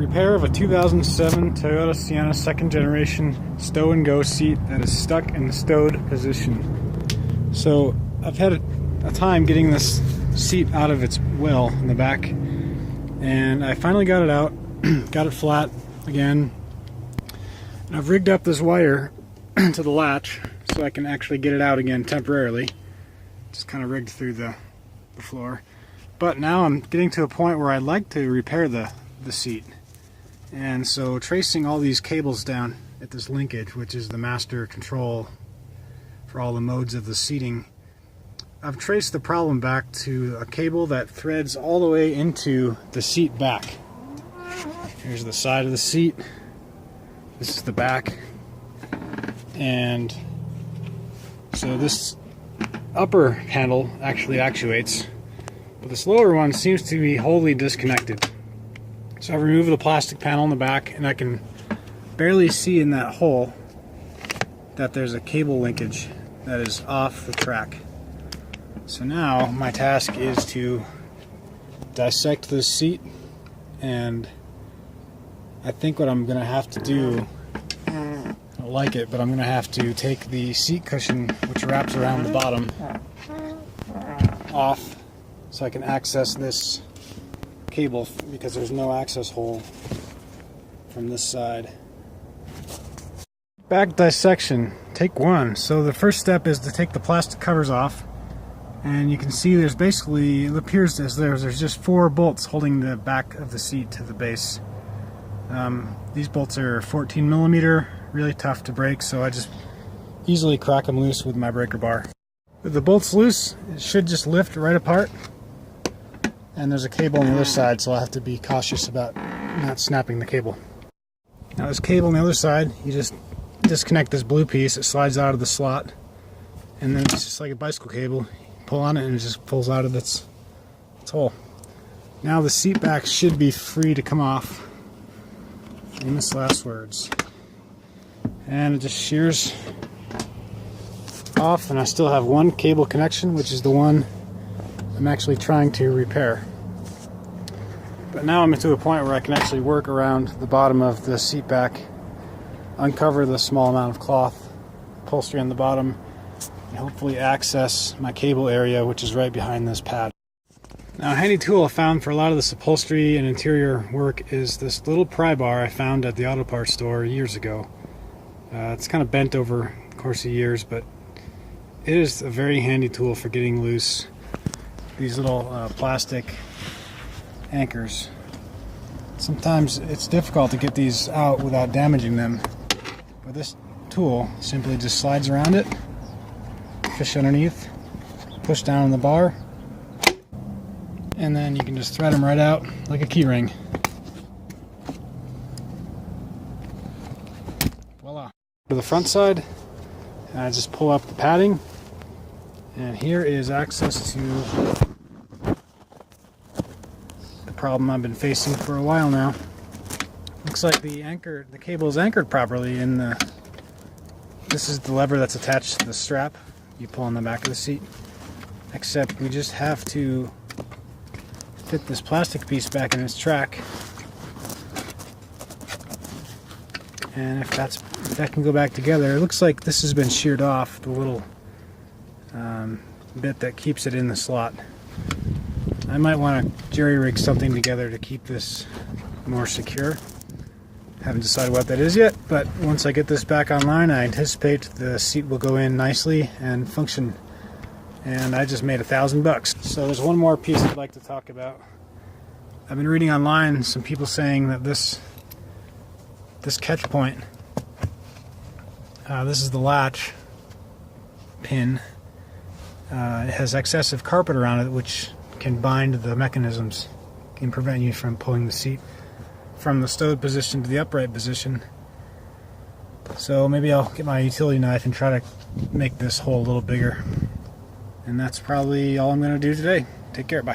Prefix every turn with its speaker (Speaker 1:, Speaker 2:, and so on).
Speaker 1: Repair of a 2007 Toyota Sienna second generation stow and go seat that is stuck in the stowed position. So I've had a time getting this seat out of its well in the back, and I finally got it out, got it flat again, and I've rigged up this wire to the latch so I can actually get it out again temporarily. Just kind of rigged through the floor. But now I'm getting to a point where I'd like to repair the seat. And so tracing all these cables down at this linkage, which is the master control for all the modes of the seating, I've traced the problem back to a cable that threads all the way into the seat back. Here's the side of the seat. This is the back. And so this upper handle actually actuates, but this lower one seems to be wholly disconnected. So I've removed the plastic panel in the back, and I can barely see in that hole that there's a cable linkage that is off the track. So now my task is to dissect this seat, and I think what I'm going to have to do, I don't like it, but I'm going to have to take the seat cushion, which wraps around the bottom, off so I can access this cable, because there's no access hole from this side. Back dissection, take one. So the first step is to take the plastic covers off, and you can see there's basically, it appears as there's just 4 bolts holding the back of the seat to the base. These bolts are 14 millimeter, really tough to break, so I just easily crack them loose with my breaker bar. With the bolts loose, it should just lift right apart. And there's a cable on the other side, so I'll have to be cautious about not snapping the cable. Now this cable on the other side, you just disconnect this blue piece, it slides out of the slot, and then it's just like a bicycle cable. You pull on it and it just pulls out of its hole. Now the seat back should be free to come off. Famous last words. And it just shears off, and I still have one cable connection, which is the one I'm actually trying to repair. But now I'm to a point where I can actually work around the bottom of the seat back, uncover the small amount of cloth upholstery on the bottom, and hopefully access my cable area, which is right behind this pad. Now, a handy tool I found for a lot of this upholstery and interior work is this little pry bar I found at the auto parts store years ago. It's kind of bent over the course of years, but it is a very handy tool for getting loose these little plastic anchors. Sometimes it's difficult to get these out without damaging them, but this tool simply just slides around it, fish underneath, push down on the bar, and then you can just thread them right out like a key ring. Voila. To the front side, and I just pull up the padding, and here is access to the problem I've been facing for a while now. Looks like the cable is anchored properly in the, this is the lever that's attached to the strap you pull on the back of the seat, except we just have to fit this plastic piece back in its track, and if that can go back together. It looks like this has been sheared off, the little bit that keeps it in the slot. I might want to jerry-rig something together to keep this more secure. Haven't decided what that is yet, but once I get this back online, I anticipate the seat will go in nicely and function. And I just made $1,000. So there's one more piece I'd like to talk about. I've been reading online some people saying that this catch point, this is the latch pin, it has excessive carpet around it, which can bind the mechanisms, can prevent you from pulling the seat from the stowed position to the upright position. So maybe I'll get my utility knife and try to make this hole a little bigger. And that's probably all I'm going to do today. Take care. Bye.